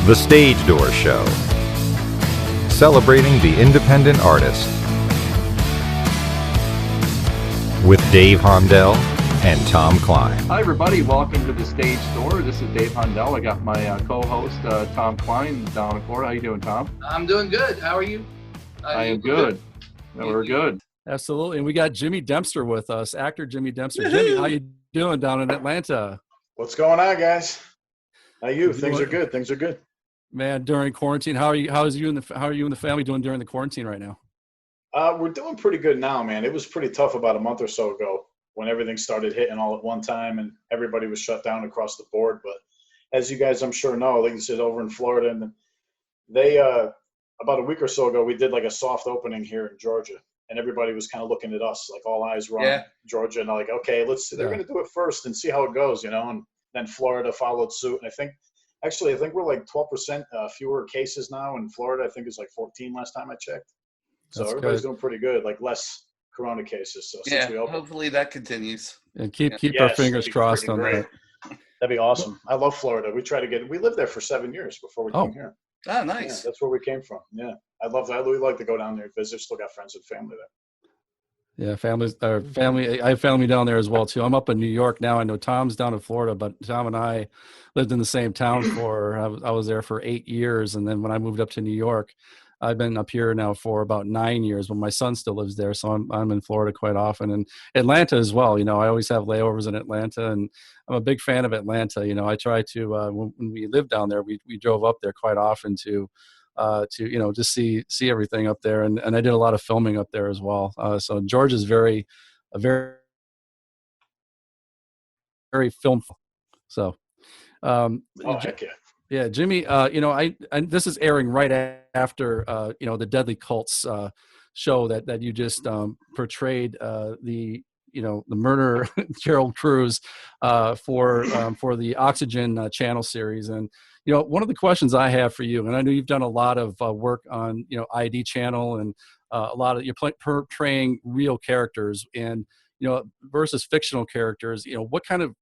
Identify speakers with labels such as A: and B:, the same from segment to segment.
A: The Stage Door Show, celebrating the independent artist, with Dave Hondel and Tom Kline.
B: Hi everybody, welcome to the Stage Door. This is Dave Hondel. I got my co-host Tom Kline down in Florida. How you doing, Tom?
C: I'm doing good. How are you?
B: I am good. We're good.
D: Absolutely. And we got Jimmy Dempster with us, actor Jimmy Dempster. Jimmy, how you doing down in Atlanta?
E: What's going on, guys? How are you? Things are good. Things are good.
D: Man, during quarantine, how are you and the family doing during the quarantine right now?
E: We're doing pretty good now, man. It was pretty tough about a month or so ago when everything started hitting all at one time and everybody was shut down across the board. But as you guys, I'm sure know, like you said, over in Florida, and they about a week or so ago, we did like a soft opening here in Georgia, and everybody was kind of looking at us, like all eyes were on Georgia, and like, okay, they're going to do it first and see how it goes, and then Florida followed suit. And I think we're like 12% fewer cases now in Florida. I think it's like 14 last time I checked. So
D: That's
E: everybody's
D: good.
E: doing pretty good, like less corona cases. So
C: Yeah,
E: since we opened,
C: hopefully that continues.
D: And keep our
E: Yes,
D: fingers
E: that'd be
D: crossed
E: freaking
D: on
E: great.
D: that.
E: That'd be awesome. I love Florida. We lived there for 7 years before we came here.
C: Oh,
E: Yeah,
C: nice.
E: that's where we came from. Yeah. We like to go down there and visit. Still got friends and family there.
D: Yeah, family. I have family down there as well too. I'm up in New York now. I know Tom's down in Florida, but Tom and I lived in the same town I was there for 8 years, and then when I moved up to New York, I've been up here now for about 9 years. But my son still lives there, so I'm in Florida quite often, and Atlanta as well. I always have layovers in Atlanta, and I'm a big fan of Atlanta. I try to when we lived down there, we drove up there quite often to just see everything up there, and I did a lot of filming up there as well. So Georgia's very very film. So
E: Heck yeah.
D: yeah, Jimmy, I this is airing right after the Deadly Cults show that you just portrayed the murderer Gerald Cruz for the Oxygen channel series. And one of the questions I have for you, and I know you've done a lot of work on ID channel, and a lot of you're portraying real characters, and versus fictional characters, what kind of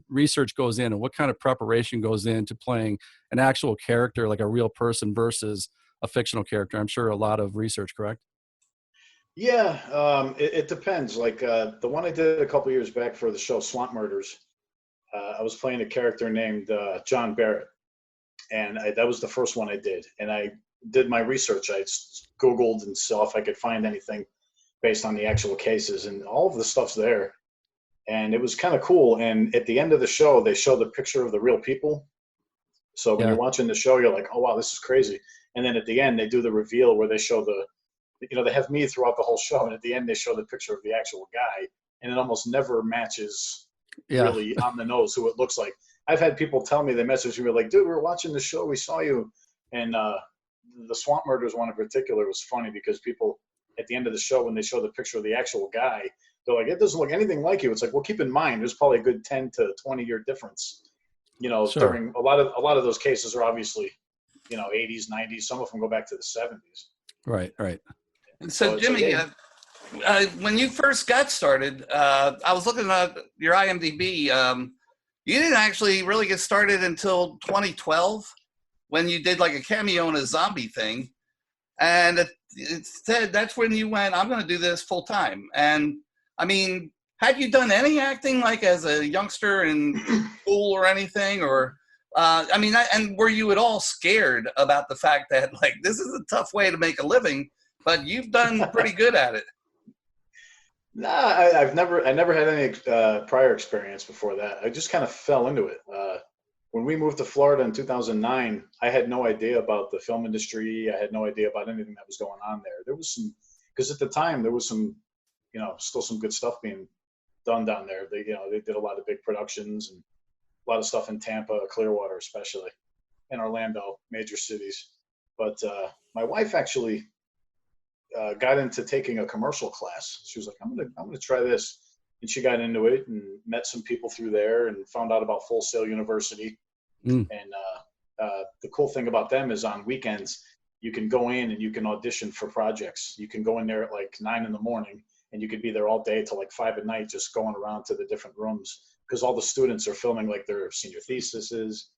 D: research goes in, and what kind of preparation goes into playing an actual character, like a real person, versus a fictional character? I'm sure a lot of research, correct?
E: Yeah, it depends. Like the one I did a couple years back for the show Swamp Murders, I was playing a character named John Barrett, and that was the first one I did. And I did my research. I Googled and saw if I could find anything based on the actual cases, and all of the stuff's there. And it was kind of cool. And at the end of the show, they show the picture of the real people. So when you're watching the show, you're like, oh, wow, this is crazy. And then at the end, they do the reveal where they show they have me throughout the whole show. And at the end, they show the picture of the actual guy. And it almost never matches really on the nose who it looks like. I've had people tell me, they message me like, dude, we were watching the show. We saw you. And the Swamp Murders one in particular was funny because people at the end of the show, when they show the picture of the actual guy, they're like, it doesn't look anything like you. It's like, well, keep in mind, there's probably a good 10 to 20 year difference,
D: Sure.
E: during a lot of those cases are obviously, 80s, 90s. Some of them go back to the 70s.
D: Right.
C: So Jimmy, when you first got started, I was looking at your IMDb. You didn't actually really get started until 2012 when you did like a cameo in a zombie thing. And it said that's when you went, I'm going to do this full time. And I mean, had you done any acting like as a youngster in school or anything? Or, and were you at all scared about the fact that like, this is a tough way to make a living, but you've done pretty good at it?
E: Nah, I never had any prior experience before that. I just kind of fell into it. When we moved to Florida in 2009, I had no idea about the film industry. I had no idea about anything that was going on there. There was because at the time there was some, still some good stuff being done down there. They did a lot of big productions and a lot of stuff in Tampa, Clearwater, especially in Orlando, major cities. But my wife actually got into taking a commercial class. She was like, I'm gonna try this. And she got into it and met some people through there and found out about Full Sail University. And the cool thing about them is on weekends, you can go in and you can audition for projects. You can go in there at like 9 in the morning and you could be there all day till like 5 at night, just going around to the different rooms because all the students are filming like their senior theses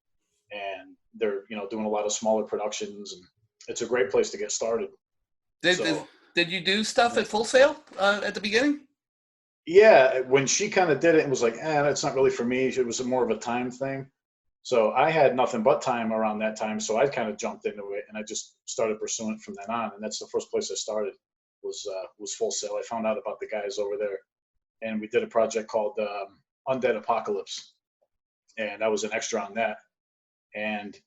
E: and they're doing a lot of smaller productions, and it's a great place to get started.
C: Did you do stuff at Full Sail at the beginning?
E: Yeah, when she kind of did it, it was like, that's not really for me. It was more of a time thing. So I had nothing but time around that time, so I kind of jumped into it, and I just started pursuing it from then on. And that's the first place I started was Full Sail. I found out about the guys over there, and we did a project called Undead Apocalypse, and I was an extra on that. And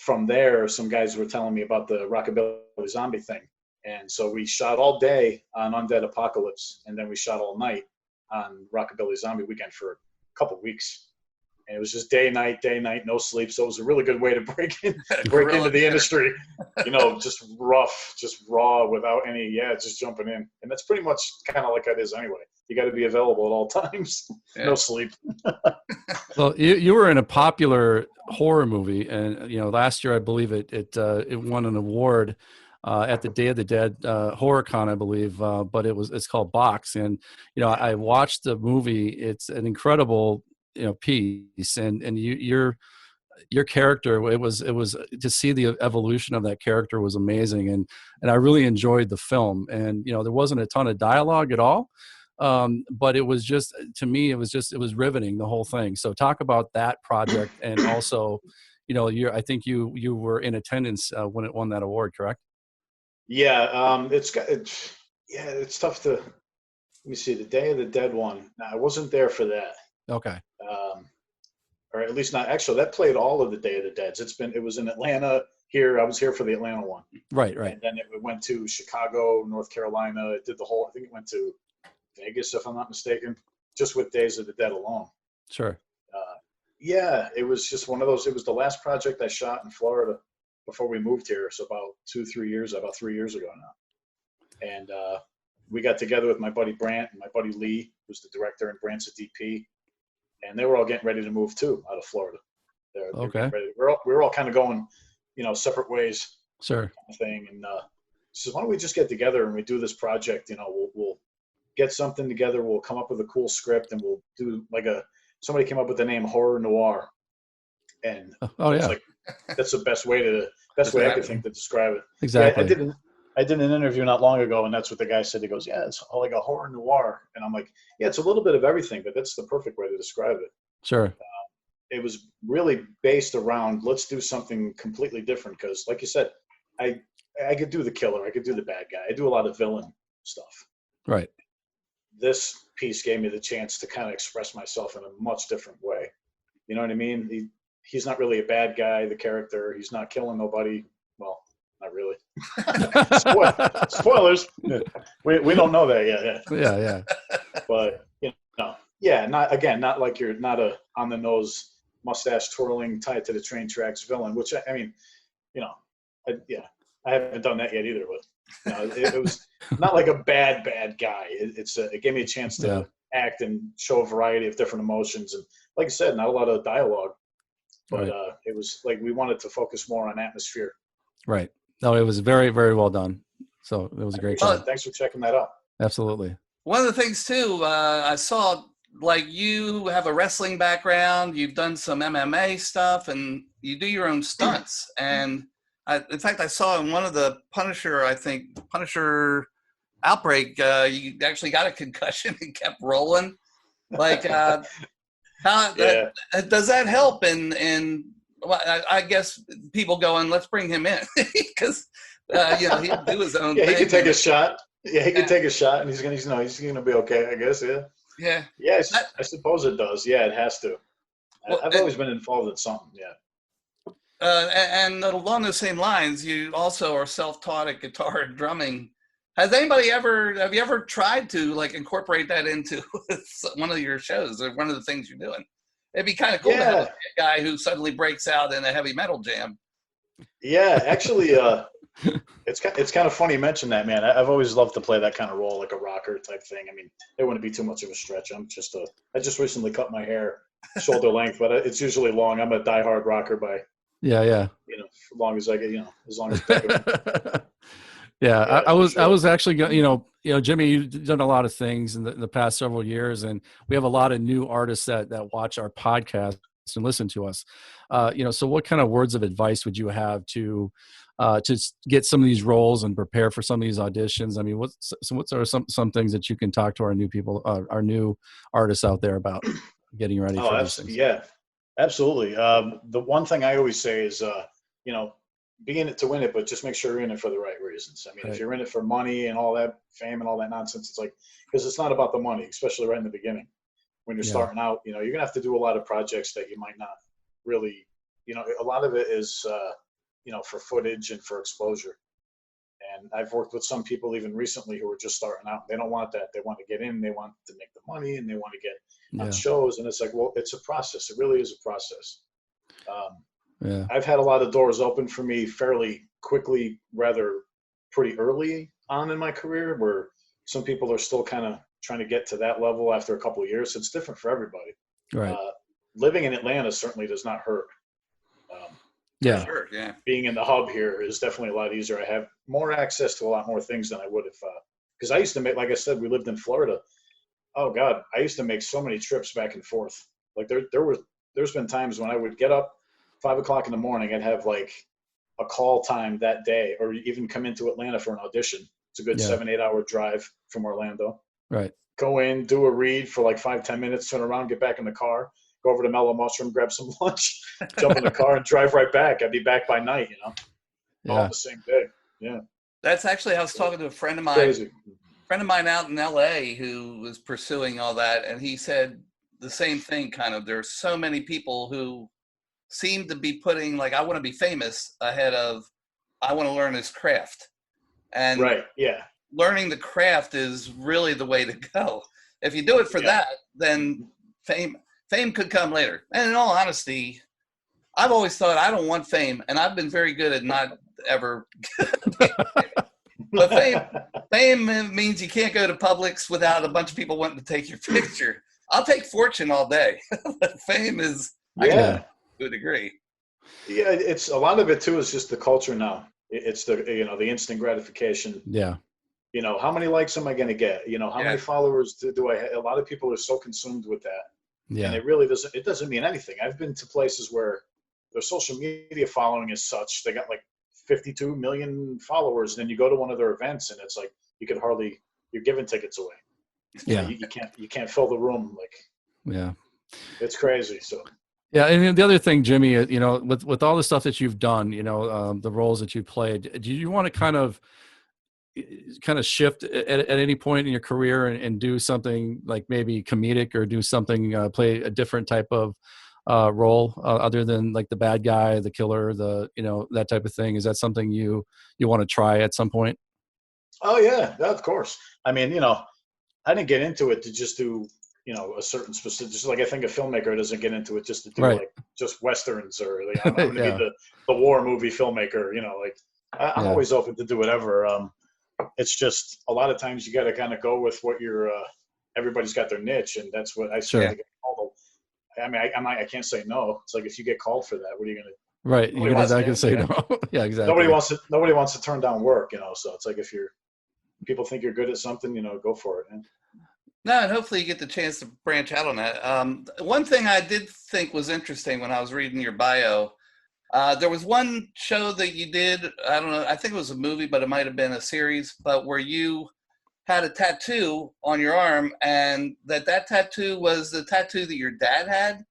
E: from there, some guys were telling me about the Rockabilly Zombie thing. And so we shot all day on Undead Apocalypse, and then we shot all night on Rockabilly Zombie Weekend for a couple weeks. And it was just day, night, no sleep. So it was a really good way to break into the industry, just rough, just raw, without any, just jumping in. And that's pretty much kind of like it is anyway. You got to be available at all times. Yeah. No sleep.
D: Well, you were in a popular horror movie, and last year I believe it won an award at the Day of the Dead HorrorCon, I believe. But it's called Box, and I watched the movie. It's an incredible piece, and your character. It was to see the evolution of that character was amazing, and I really enjoyed the film. And there wasn't a ton of dialogue at all. But it was just, to me, it was riveting, the whole thing. So talk about that project. And also, I think you were in attendance when it won that award, correct?
E: Yeah. It's tough to, let me see, the Day of the Dead one. No, I wasn't there for that.
D: Okay.
E: Or at least not, actually, that played all of the Day of the Deads. It was in Atlanta here. I was here for the Atlanta one.
D: Right.
E: And then it went to Chicago, North Carolina. It did the whole, I think it went to Vegas, if I'm not mistaken, just with Days of the Dead alone.
D: Sure.
E: It was just one of those. It was the last project I shot in Florida before we moved here. So about 3 years ago now. And we got together with my buddy Brant and my buddy Lee, who's the director, and Brant's a DP. And they were all getting ready to move too out of Florida. They're
D: okay.
E: We're all kind of going, separate ways.
D: Sure.
E: Kind of thing. And so why don't we just get together and we do this project? We'll get something together. We'll come up with a cool script, and we'll do somebody came up with the name horror noir, and that's the best way I could think to describe it.
D: Exactly.
E: Yeah, I did an interview not long ago, and that's what the guy said. He goes, "Yeah, it's like a horror noir," and I'm like, "Yeah, it's a little bit of everything, but that's the perfect way to describe it."
D: Sure.
E: It was really based around, let's do something completely different, because, like you said, I could do the killer, I could do the bad guy, I do a lot of villain stuff.
D: Right.
E: This piece gave me the chance to kind of express myself in a much different way. You know what I mean? He's not really a bad guy, the character. He's not killing nobody. Well, not really. Spoilers. We don't know that yet.
D: Yeah.
E: But, not like you're not a on-the-nose, mustache twirling, tied to the train tracks villain, which, I mean, I haven't done that yet either, but it was not like a bad guy. It gave me a chance to act and show a variety of different emotions, and like I said, not a lot of dialogue, but it was like we wanted to focus more on atmosphere.
D: Right. No, it was very, very well done. So it was a great job.
E: Thanks for checking that out.
D: Absolutely.
C: One of the things too, I saw, like, you have a wrestling background, you've done some MMA stuff, and you do your own stunts. And in fact, I saw in one of the Punisher Outbreak, you actually got a concussion and kept rolling. Like, how does that help? And well, I guess people going, let's bring him in because he'll do his own thing.
E: He can take a shot. Yeah, he can take a shot, and he's gonna be okay, I guess. Yeah. Yeah, I suppose it does. Yeah, it has to. Well, I've always been involved in something. Yeah.
C: And along those same lines, you also are self-taught at guitar and drumming. Have you ever tried to like incorporate that into one of your shows or one of the things you're doing? It'd be kind of cool to have a guy who suddenly breaks out in a heavy metal jam. Yeah, actually, it's kind of funny you mention that, man. I've always loved to play that kind of role, like a rocker type thing. I mean, it wouldn't be too much of a stretch. I just recently cut my hair shoulder length, but it's usually long. I'm a diehard rocker by. Yeah. As long as I get, as long as. I was actually, Jimmy, you've done a lot of things in the past several years, and we have a lot of new artists that watch our podcast.
D: and listen to us. So what kind of words of advice would you have to get some of these roles and prepare for some of these auditions? I mean, what are some things that you can talk to our new people, our new artists out there about getting ready for these things?
E: Yeah, absolutely. The one thing I always say is, be in it to win it, but just make sure you're in it for the right reasons. I mean,
D: Right.
E: if you're in it for money and all that fame and all that nonsense, it's like, because it's not about the money, especially right in the beginning. When you're starting out, you're going to have to do a lot of projects that you might not really, a lot of it is, for footage and for exposure. And I've worked with some people even recently who are just starting out. They don't want that. They want to get in, they want to make the money, and they want to get on shows. And it's like, well, it's a process. It really is a process. I've had a lot of doors open for me fairly quickly, rather pretty early on in my career, where some people are still kind of trying to get to that level after a couple of years. It's different for everybody.
D: Right.
E: Living in Atlanta certainly does not hurt.
C: Sure, yeah.
E: Being in the hub here is definitely a lot easier. I have more access to a lot more things than I would if, because I used to make, like I said, we lived in Florida. Oh God, I used to make so many trips back and forth. Like there's been times when I would get up 5 o'clock in the morning and have like a call time that day, or even come into Atlanta for an audition. It's a good 7-8 hour drive from Orlando.
D: Right.
E: Go in, do a read for like 5-10 minutes, turn around, get back in the car, go over to Mellow Mushroom, grab some lunch, jump in the car and drive right back. I'd be back by night, all the same day. Yeah.
C: That's actually, I was talking to a friend of mine.
E: Crazy.
C: Friend of mine out in LA who was pursuing all that, and he said the same thing. Kind of, there's so many people who seem to be putting like, I want to be famous ahead of I want to learn this craft. And
E: right, yeah,
C: learning the craft is really the way to go. If you do it for that, then fame could come later. And in all honesty, I've always thought I don't want fame, and I've been very good at not ever. But fame means you can't go to Publix without a bunch of people wanting to take your picture. I'll take fortune all day. But fame is, to a degree.
E: Yeah, it's a lot of it too is just the culture now. It's the the instant gratification.
D: Yeah.
E: How many likes am I going to get? How many followers do I have? A lot of people are so consumed with that. Yeah. And it really doesn't mean anything. I've been to places where their social media following is such, they got like 52 million followers. Then you go to one of their events and it's like, you're giving tickets away.
D: Yeah.
E: You can't fill the room. It's crazy. So.
D: Yeah, and the other thing, Jimmy, with all the stuff that you've done, the roles that you played, do you want to kind of shift at any point in your career and do something like maybe comedic, or do something, play a different type of role other than like the bad guy, the killer, that type of thing? Is that something you want to try at some point?
E: Oh yeah, of course. I mean, I didn't get into it to just do a certain specific, just like I think a filmmaker doesn't get into it just to do like just Westerns, or like, I'm going to be the war movie filmmaker, I'm always open to do whatever. It's just a lot of times you got to kind of go with what everybody's got their niche, and that's what I say. I mean, I can't say no. It's like, if you get called for that, what are you going to?
D: Right. You're not going to say no. Yeah, exactly.
E: Nobody wants to turn down work, so it's like, if people think you're good at something, go for it. Man.
C: No, and hopefully you get the chance to branch out on that. One thing I did think was interesting when I was reading your bio, there was one show that you did, I don't know, I think it was a movie, but it might have been a series, but where you had a tattoo on your arm, and that tattoo was the tattoo that your dad had,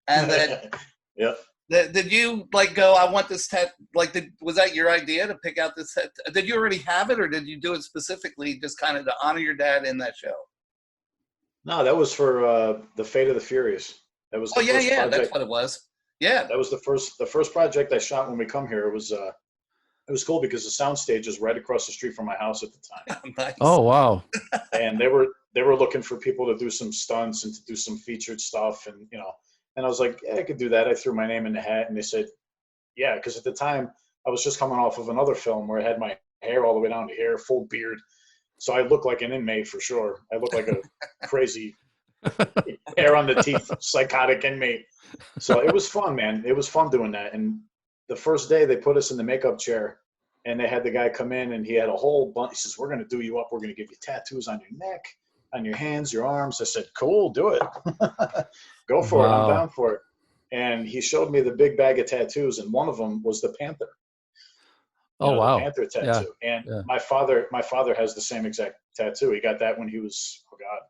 C: and that did you go, I want this tattoo, was that your idea to pick out this tattoo? Did you already have it, or did you do it specifically just kind of to honor your dad in that show?
E: No, that was for the Fate of the Furious. That was
C: first project. That's what it was. Yeah,
E: that was the first project I shot when we come here. It was cool because the soundstage is right across the street from my house at the time.
C: Nice.
D: Oh wow!
E: And they were looking for people to do some stunts and to do some featured stuff, and and I was like, I could do that. I threw my name in the hat, and they said, yeah, because at the time I was just coming off of another film where I had my hair all the way down to here, full beard. So I look like an inmate for sure. I look like a crazy hair on the teeth, psychotic inmate. So it was fun, man. It was fun doing that. And the first day they put us in the makeup chair, and they had the guy come in, and he had a whole bunch. He says, we're going to do you up. We're going to give you tattoos on your neck, on your hands, your arms. I said, cool, do it. Go for it. I'm down for it. and he showed me the big bag of tattoos, and one of them was the panther.
D: Oh,
E: The
D: wow.
E: panther tattoo.
D: Yeah.
E: And
D: Yeah.
E: my father has the same exact tattoo. He got that when he was, oh God,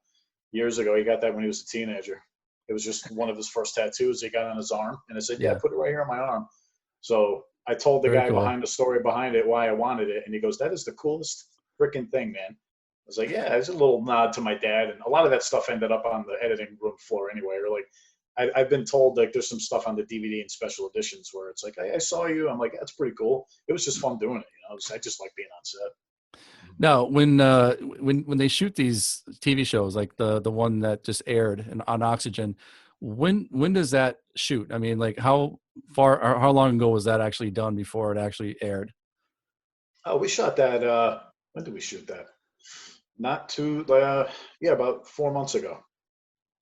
E: years ago. He got that when he was a teenager. It was just one of his first tattoos he got on his arm. And I said, yeah,
D: Yeah.
E: put it right here on my arm. So I told the
D: Very
E: guy
D: cool.
E: behind the story behind it why I wanted it. And he goes, that is the coolest freaking thing, man. I was like, yeah, it's a little nod to my dad. And a lot of that stuff ended up on the editing room floor anyway. Or like, I've been told like there's some stuff on the DVD and special editions where it's like, I saw you. I'm like, that's pretty cool. It was just fun doing it. I just like being on set.
D: Now, when they shoot these TV shows, like the one that just aired on Oxygen, when does that shoot? I mean, like how far or how long ago was that actually done before it actually aired?
E: Oh, we shot that. When did we shoot that? Not too. Yeah, about 4 months ago.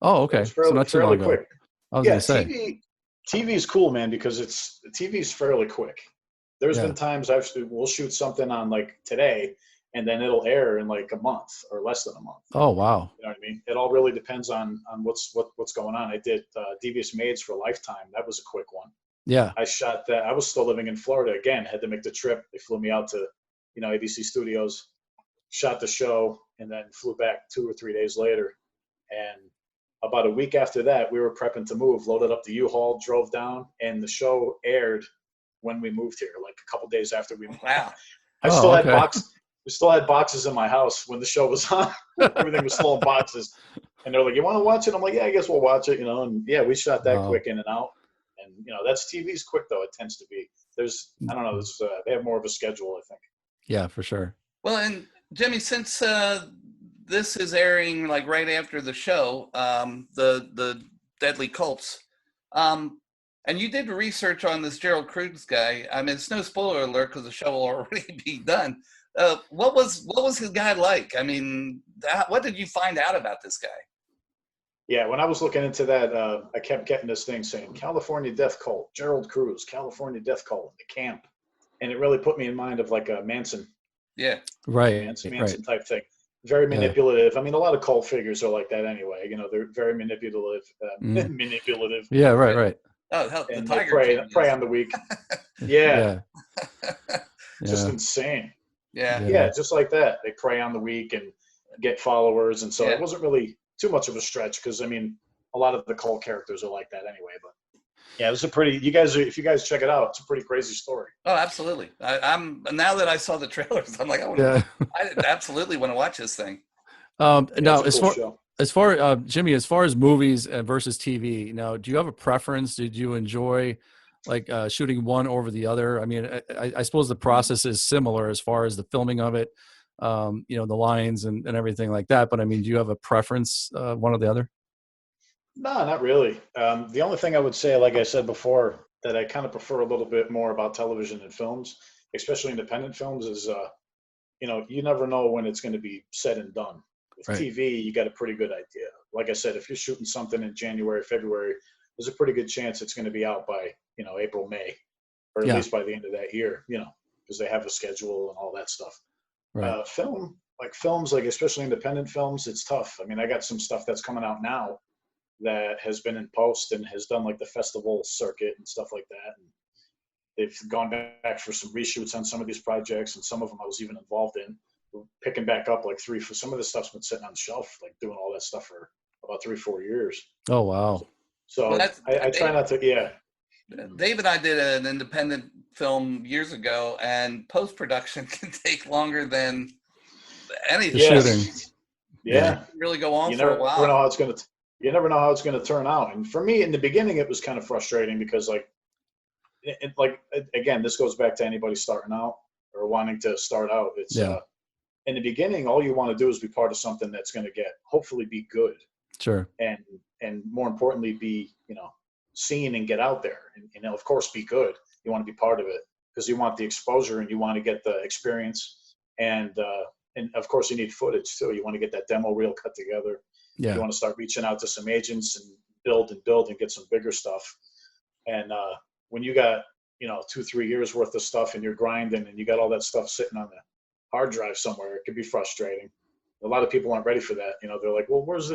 D: Oh,
E: It
D: okay.
E: was
D: So not too long
E: fairly
D: ago.
E: quick.
D: I was
E: Yeah,
D: gonna say.
E: TV is cool, man, because TV is fairly quick. There's
D: Yeah.
E: been times we'll shoot something on like today, and then it'll air in like a month or less than a month.
D: Oh, wow.
E: You know what I mean? It all really depends on what's going on. I did Devious Maids for Lifetime. That was a quick one.
D: Yeah.
E: I shot that. I was still living in Florida again. Had to make the trip. They flew me out to, ABC Studios, shot the show, and then flew back 2 or 3 days later. And about a week after that, we were prepping to move. Loaded up the U-Haul, drove down, and the show aired when we moved here, like a couple days after we moved.
C: Wow.
E: I
D: Oh,
E: still had
D: okay.
E: We still had boxes in my house when the show was on. Everything was still in boxes, and they're like, "You want to watch it?" I'm like, "Yeah, I guess we'll watch it." And yeah, we shot that
D: Wow.
E: quick in and out. And that's TV's quick though. It tends to be. I don't know. They have more of a schedule, I think.
D: Yeah, for sure.
C: Well, and Jimmy, since this is airing like right after the show, the Deadly Cults, and you did research on this Gerald Cruz guy. I mean, it's no spoiler alert because the show will already be done. What was his guy like? I mean, what did you find out about this guy?
E: Yeah, when I was looking into that, I kept getting this thing saying California Death Cult, Gerald Cruz, California Death Cult, the camp, and it really put me in mind of like a Manson.
C: Yeah.
D: Right.
E: Manson type thing. Very manipulative. I mean, a lot of cult figures are like that anyway. They're very manipulative. Manipulative.
D: Yeah. Right.
C: Oh, hell,
E: And
C: the
E: they
C: Tiger
E: prey on the weak. Yeah.
D: Yeah.
E: Just insane.
C: Yeah.
E: Yeah, just like that. They prey on the weak and get followers. And so it wasn't really too much of a stretch because, I mean, a lot of the cult characters are like that anyway. But yeah, it was if you guys check it out, it's a pretty crazy story.
C: Oh, absolutely. I'm now that I saw the trailers, I'm like, I absolutely want to watch this thing.
D: Now,
E: it's a cool show.
D: as far Jimmy, as far as movies versus TV, now, do you have a preference? Did you enjoy like shooting one over the other? I mean, I suppose the process is similar as far as the filming of it, the lines and everything like that. But I mean, do you have a preference, one or the other?
E: No, not really. The only thing I would say, like I said before, that I kind of prefer a little bit more about television and films, especially independent films, is you never know when it's going to be said and done. With
D: Right.
E: TV, you got a pretty good idea. Like I said, if you're shooting something in January, February, there's a pretty good chance it's going to be out by April, May, or at least by the end of that year. Because they have a schedule and all that stuff.
D: Right.
E: Films, like especially independent films, it's tough. I mean, I got some stuff that's coming out now that has been in post and has done like the festival circuit and stuff like that. And they've gone back for some reshoots on some of these projects, and some of them I was even involved in. We're picking back up like for some of the stuff's been sitting on the shelf, like doing all that stuff for about 3-4 years.
D: Oh, wow.
E: So
C: Well,
E: I try not to. Yeah.
C: Dave and I did an independent film years ago, and post-production can take longer than anything.
D: Shooting.
E: Yeah.
C: Really go on
E: You
C: for
E: never
C: a while.
E: know how it's going to. You never know how it's going to turn out. And for me, in the beginning, it was kind of frustrating because, again, this goes back to anybody starting out or wanting to start out. It's in the beginning, all you want to do is be part of something that's going to hopefully be good.
D: Sure.
E: And more importantly, be seen and get out there, and of course, be good. You want to be part of it because you want the exposure and you want to get the experience, and of course, you need footage too. You want to get that demo reel cut together.
D: Yeah.
E: You want to start reaching out to some agents and build and get some bigger stuff. And when you got 2-3 years worth of stuff and you're grinding and you got all that stuff sitting on the hard drive somewhere, it could be frustrating. A lot of people aren't ready for that. They're like, well, where's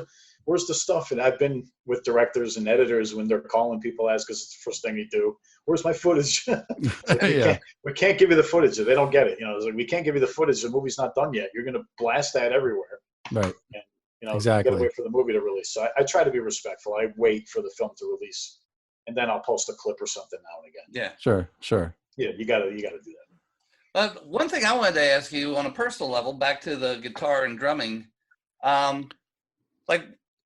E: the stuff? And I've been with directors and editors when they're calling, people ask, because it's the first thing you do. Where's my footage? Like, we can't give you the footage. They don't get it. It's like, we can't give you the footage. The movie's not done yet. You're going to blast that everywhere.
D: Right.
E: And,
D: exactly.
E: you got to wait for the movie to release. So I try to be respectful. I wait for the film to release, and then I'll post a clip or something now and again.
C: Yeah.
D: Sure.
E: Yeah, you got to do that.
C: One thing I wanted to ask you on a personal level, back to the guitar and drumming, like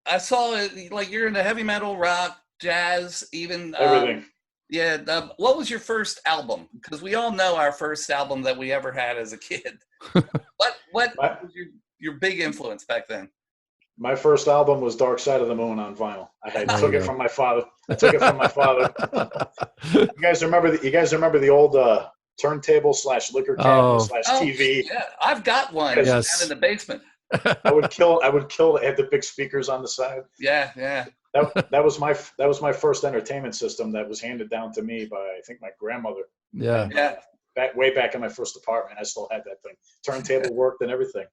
C: I saw it, like you're into heavy metal, rock, jazz, even
E: Everything.
C: What was your first album? Because we all know our first album that we ever had as a kid. What was your big influence back then?
E: My first album was Dark Side of the Moon on vinyl. I took it from my father. You guys remember the old turntable / liquor cabinet / TV?
C: Yeah, I've got one down in the basement.
E: I would kill. It had the big speakers on the side.
C: Yeah.
E: That was my first entertainment system that was handed down to me by, I think, my grandmother.
D: Yeah.
E: And, way back in my first apartment, I still had that thing. Turntable worked and everything.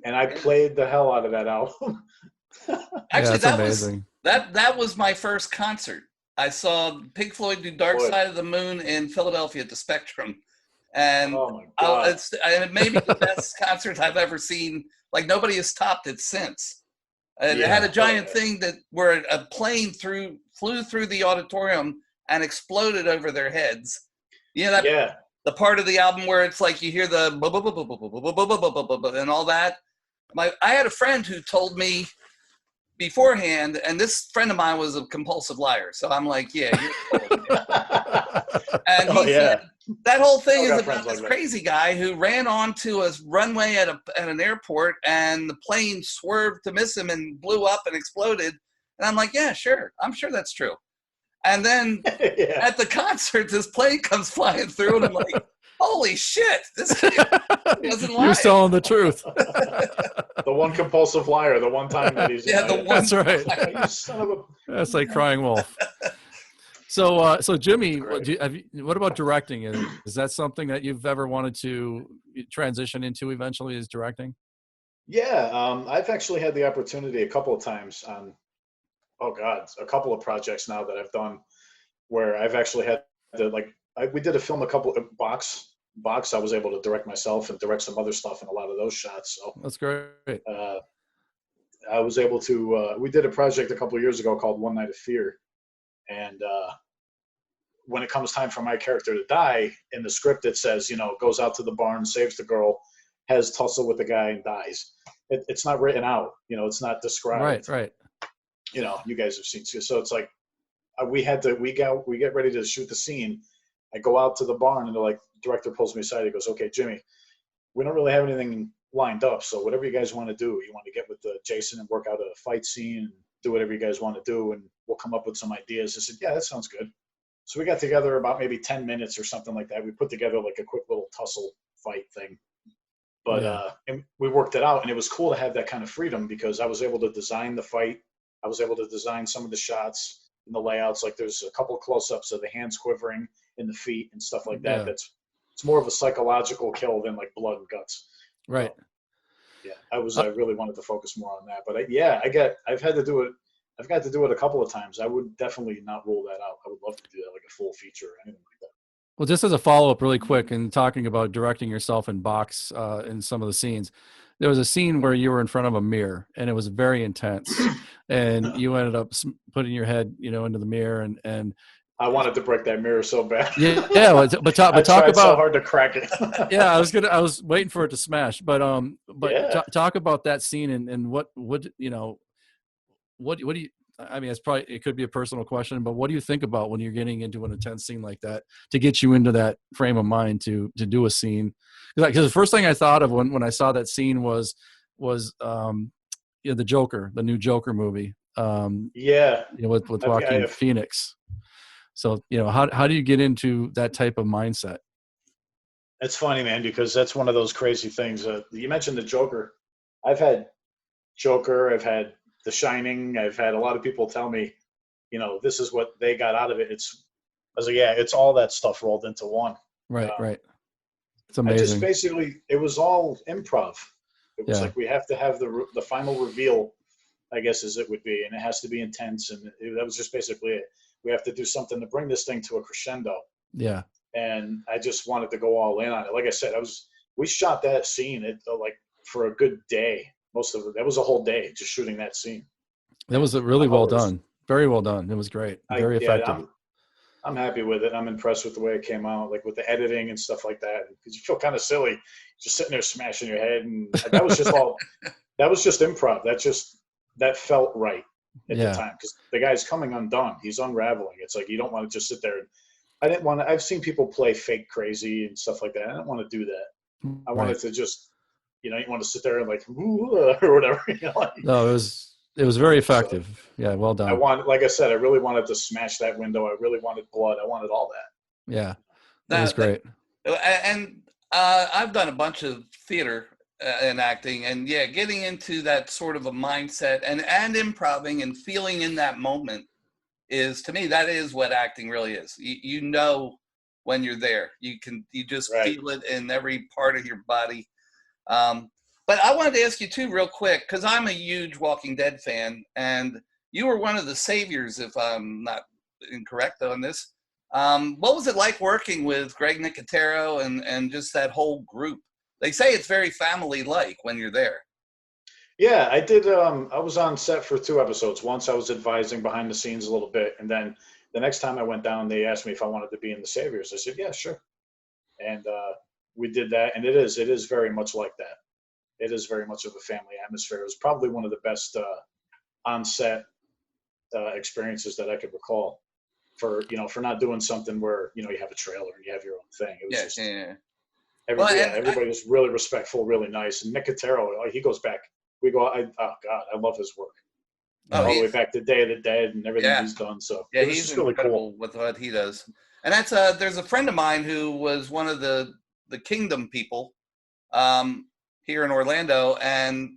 E: And I played the hell out of that album.
C: Actually,
D: that's amazing.
C: That was my first concert. I saw Pink Floyd do Dark Side of the Moon in Philadelphia at the Spectrum. And
E: oh my God.
C: It may be the best concert I've ever seen. Like, nobody has topped it since. And it had a giant thing where a plane flew through the auditorium and exploded over their heads. The part of the album where it's like you hear the and all that. I had a friend who told me beforehand, and this friend of mine was a compulsive liar, so I'm like, yeah, you're totally and he said that whole thing is about this crazy guy who ran onto a runway at an airport, and the plane swerved to miss him and blew up and exploded. And I'm like, yeah, sure, I'm sure that's true. And then at the concert, this plane comes flying through, and I'm like, holy shit, this kid doesn't lie.
D: You're telling the truth.
E: The one compulsive liar, the one time that he's...
D: That's right.
E: You son of a...
D: That's like crying wolf. So Jimmy, what about directing? Is that something that you've ever wanted to transition into eventually, is directing?
E: Yeah, I've actually had the opportunity a couple of times on, a couple of projects now that I've done where I've actually had to, we did a film, a couple of Box. I was able to direct myself and direct some other stuff in a lot of those shots. So
D: that's great.
E: I was able to, we did a project a couple of years ago called One Night of Fear. And when it comes time for my character to die, in the script it says, goes out to the barn, saves the girl, has tussle with the guy, and dies. It's not written out, it's not described.
D: Right.
E: You guys have seen. So it's like we get ready to shoot the scene. I go out to the barn, and the director pulls me aside. He goes, "Okay, Jimmy, we don't really have anything lined up. So whatever you guys want to do, you want to get with Jason and work out a fight scene and do whatever you guys want to do, and we'll come up with some ideas." I said, "Yeah, that sounds good." So we got together about maybe 10 minutes or something like that. We put together a quick little tussle fight thing. But and we worked it out, and it was cool to have that kind of freedom because I was able to design the fight. I was able to design some of the shots and the layouts. There's a couple of close-ups of the hands quivering and the feet and stuff like that. It's more of a psychological kill than blood and guts.
D: Right.
E: So, I really wanted to focus more on that. But I've had to do it. I've got to do it a couple of times. I would definitely not rule that out. I would love to do that, a full feature or anything like that.
D: Well, just as a follow-up really quick, and talking about directing yourself in Box in some of the scenes, there was a scene where you were in front of a mirror, and it was very intense, and you ended up putting your head, into the mirror, and
E: I wanted to break that mirror so bad.
D: But talk about
E: so hard to crack it.
D: I was waiting for it to smash, but talk about that scene and what do you? I mean, it could be a personal question, but what do you think about when you're getting into an intense scene like that to get you into that frame of mind to do a scene? Because the first thing I thought of when I saw that scene was the Joker, the new Joker movie. With Joaquin Phoenix. So how do you get into that type of mindset?
E: It's funny, man, because that's one of those crazy things. You mentioned the Joker. I've had Joker. I've had The Shining. I've had a lot of people tell me, this is what they got out of it. I was like, yeah, it's all that stuff rolled into one.
D: Right. It's amazing.
E: Basically, it was all improv. It was
D: Yeah.
E: like, we have to have the final reveal, I guess, as it would be, and it has to be intense. And that was just basically it. We have to do something to bring this thing to a crescendo.
D: Yeah.
E: And I just wanted to go all in on it. Like I said, we shot that scene like for a good day. Most of it, that was a whole day just shooting that scene.
D: That was really well done. Very well done. It was great. Very effective.
E: I'm happy with it. I'm impressed with the way it came out, like with the editing and stuff like that. Because you feel kind of silly just sitting there smashing your head, and that was just that was just improv. That felt right at the time, because the guy's coming undone. He's unraveling. It's like, you don't want to just sit there. I didn't want to. I've seen people play fake crazy and stuff like that. I didn't want to do that. I wanted to just, you want to sit there and like, or whatever.
D: No, it was very effective. So, yeah, well done.
E: Like I said, I really wanted to smash that window. I really wanted blood. I wanted all that.
D: Yeah, that was great.
C: And I've done a bunch of theater and acting, and yeah, getting into that sort of a mindset and improving and feeling in that moment is, to me, that is what acting really is. You know when you're there. You just feel it in every part of your body. But I wanted to ask you too, real quick, because I'm a huge Walking Dead fan, and you were one of the saviors, if I'm not incorrect on this. What was it like working with Greg Nicotero and just that whole group? They say it's very family-like when you're there.
E: Yeah, I did. I was on set for 2 episodes. Once I was advising behind the scenes a little bit, and then the next time I went down, they asked me if I wanted to be in the Saviors. I said, yeah, sure. And we did that, and it is very much like that. It is very much of a family atmosphere. It was probably one of the best on-set experiences that I could recall. For not doing something where you have a trailer and you have your own thing. It was everybody was really respectful, really nice. And Nicotero, he goes back. Oh God, I love his work. All the way back to Day of the Dead and everything he's done. So
C: yeah, he's really cool with what he does. And that's there's a friend of mine who was one of the Kingdom people here in Orlando, and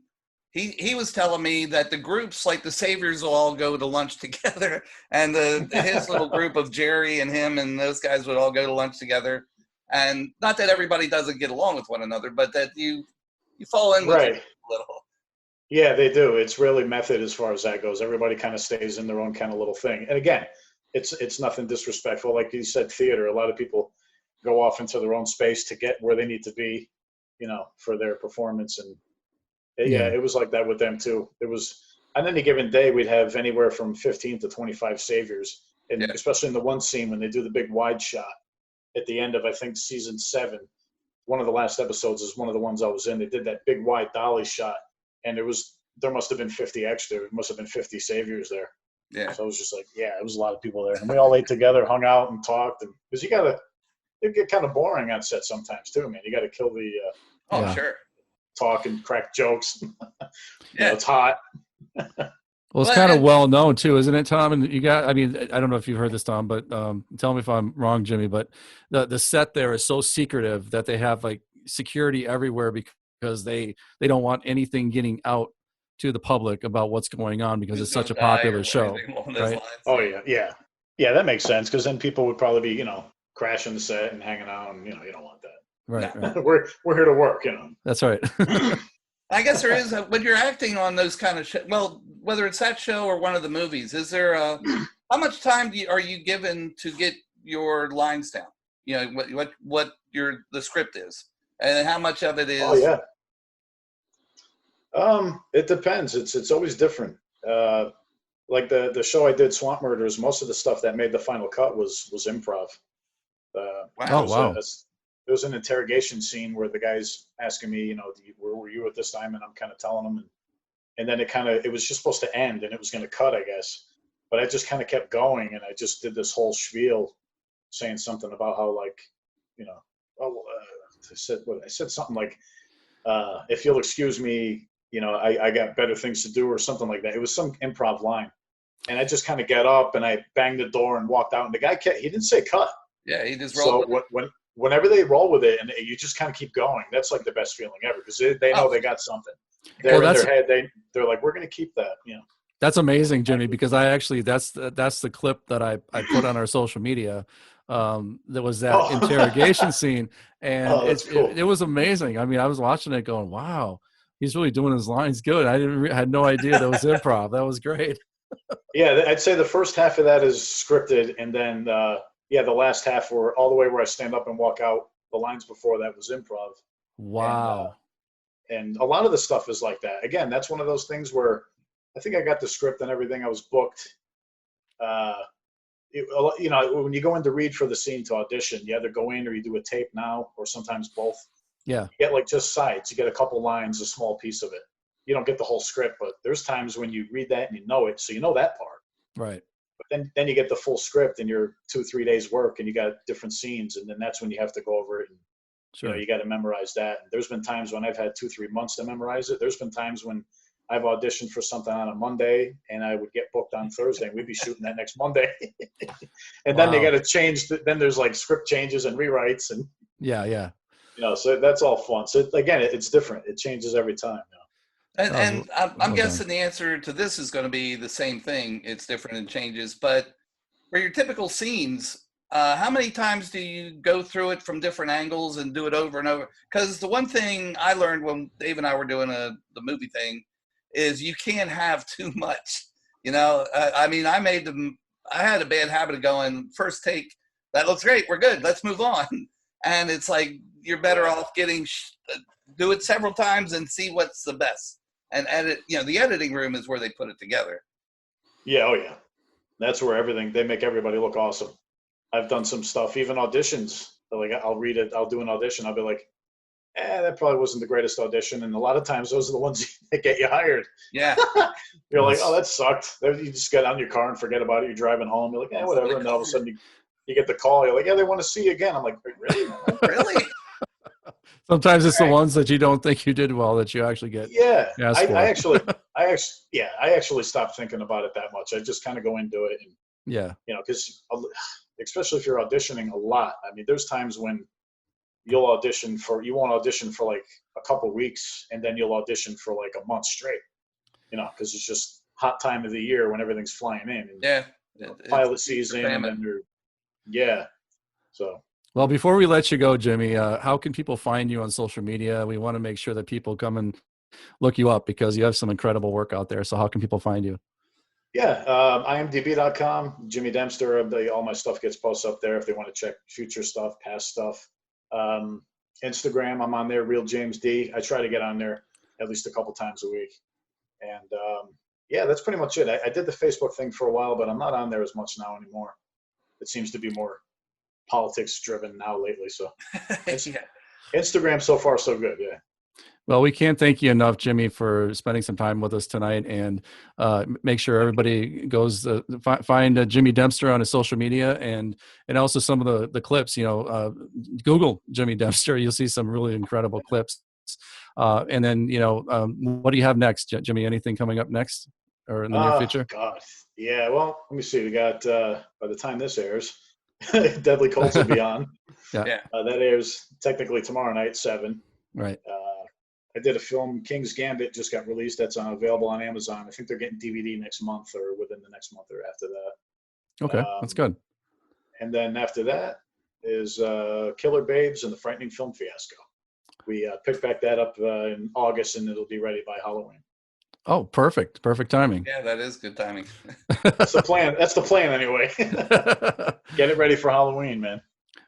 C: he was telling me that the groups, like the Saviors, will all go to lunch together, and his little group of Jerry and him and those guys would all go to lunch together. And not that everybody doesn't get along with one another, but that you fall in with it a little.
E: Yeah, they do. It's really method as far as that goes. Everybody kind of stays in their own kind of little thing. And again, it's nothing disrespectful. Like you said, theater, a lot of people go off into their own space to get where they need to be, for their performance. And it was like that with them too. It was, on any given day, we'd have anywhere from 15 to 25 Saviors. And especially in the one scene when they do the big wide shot at the end of, I think, season 7, one of the last episodes is one of the ones I was in. They did that big wide dolly shot, and there must have been 50 extra. It must have been 50 Saviors there.
C: Yeah.
E: So I was just like, it was a lot of people there. And we all ate together, hung out, and talked. Because it get kind of boring on set sometimes too, man. You got to kill the
C: sure,
E: talk and crack jokes. It's hot.
D: Well, it's kind of well known too, isn't it, Tom? And I don't know if you've heard this, Tom, but tell me if I'm wrong, Jimmy, but the set there is so secretive that they have like security everywhere because they don't want anything getting out to the public about what's going on, because it's such a popular show. Right?
E: Oh yeah. That makes sense, because then people would probably be, crashing the set and hanging out, and you don't want that.
D: Right.
E: We're here to work,
D: That's right.
C: I guess there is when you're acting on those kind of well, whether it's that show or one of the movies, is there how much time are you given to get your lines down? What the script is, and how much of it is?
E: Oh yeah. It depends. It's always different. Like the show I did, Swamp Murders, most of the stuff that made the final cut was improv.
D: Wow.
E: There was an interrogation scene where the guy's asking me, where were you at this time? And I'm kind of telling him, and then it was just supposed to end, and it was going to cut, I guess. But I just kind of kept going, and I just did this whole spiel saying something about how, like, I said something like, if you'll excuse me, I got better things to do, or something like that. It was some improv line. And I just kind of got up and I banged the door and walked out, and the guy he didn't say cut.
C: Yeah, he just rolled.
E: So whenever they roll with it and you just kind of keep going, that's like the best feeling ever, because they know they got something. They're in their head. They're like, we're going to keep that.
D: That's amazing, Jimmy, because I actually that's the clip that I put on our social media. There was that interrogation scene, and
E: cool.
D: it was amazing. I mean, I was watching it going, wow. he's really doing his lines good. I had no idea that was improv. That was great.
E: Yeah, I'd say the first half of that is scripted, and then the last half, where all the way where I stand up and walk out, the lines before that was improv.
D: Wow.
E: And a lot of the stuff is like that. Again, that's one of those things where I think I got the script and everything. I was booked. When you go in to read for the scene to audition, you either go in or you do a tape now, or sometimes both.
D: Yeah.
E: You get like just sides. You get a couple lines, a small piece of it. You don't get the whole script, but there's times when you read that and you know it, so you know that part.
D: Right.
E: But then you get the full script and your 2-3 days work, and you got different scenes, and then that's when you have to go over it and
D: Sure.
E: you got to memorize that. There's been times when I've had 2-3 months to memorize it. There's been times when I've auditioned for something on a Monday and I would get booked on Thursday, and we'd be shooting that next Monday. And then they got to change. Then there's like script changes and rewrites, and
D: yeah.
E: So that's all fun. So again, it's different. It changes every time.
C: And I'm
D: well
C: guessing the answer to this is going to be the same thing. It's different and changes. But for your typical scenes, how many times do you go through it from different angles and do it over and over? Because the one thing I learned when Dave and I were doing the movie thing is you can't have too much. I mean, I had a bad habit of going, first take, that looks great, we're good, let's move on. And it's like, you're better off do it several times and see what's the best. And edit, the editing room is where they put it together.
E: Yeah, oh yeah. That's where they make everybody look awesome. I've done some stuff, even auditions. Like I'll read it, I'll do an audition, I'll be like, that probably wasn't the greatest audition. And a lot of times those are the ones that get you hired.
C: Yeah.
E: You're like, oh, that sucked. You just get out in your car and forget about it. You're driving home. You're like, whatever. And then all of a sudden you get the call. You're like, yeah, they want to see you again. I'm like, really?
C: Really?
D: Sometimes it's the ones that you don't think you did well that you actually get.
E: Yeah.
D: asked for.
E: I actually stopped thinking about it that much. I just kind of go into it and, because especially if you're auditioning a lot. I mean, there's times when you won't audition for like a couple weeks, and then you'll audition for like a month straight, because it's just hot time of the year when everything's flying in. And, pilot season. And then so.
D: Well, before we let you go, Jimmy, how can people find you on social media? We want to make sure that people come and look you up because you have some incredible work out there. So how can people find you?
E: Yeah, imdb.com, Jimmy Dempster. All my stuff gets posted up there if they want to check future stuff, past stuff. Instagram, I'm on there, Real James D. I try to get on there at least a couple times a week. And that's pretty much it. I did the Facebook thing for a while, but I'm not on there as much now anymore. It seems to be more politics driven now lately. So Instagram, so far so good. Yeah.
D: Well, we can't thank you enough, Jimmy, for spending some time with us tonight, and make sure everybody goes find Jimmy Dempster on his social media and also some of the clips. Google Jimmy Dempster, you'll see some really incredible clips. And then what do you have next, Jimmy? Anything coming up next or in the near future?
E: God, yeah. Well, let me see. We got by the time this airs, Deadly Colts will be on.
D: Yeah.
E: That airs technically tomorrow night, 7.
D: Right.
E: I did a film, King's Gambit, just got released. That's available on Amazon. I think they're getting DVD next month or within the next month or after that.
D: Okay, that's good.
E: And then after that is Killer Babes and the Frightening Film Fiasco. We picked back that up in August, and it'll be ready by Halloween.
D: Oh, perfect. Perfect timing.
C: Yeah, that is good timing.
E: That's the plan. That's the plan anyway. Get it ready for Halloween, man.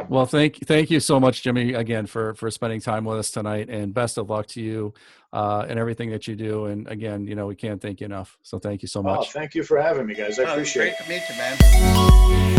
D: Well, thank you so much, Jimmy, again, for spending time with us tonight, and best of luck to you and everything that you do. And again, we can't thank you enough. So thank you so much.
E: Oh, thank you for having me, guys. I appreciate it.
C: Great to meet you, man.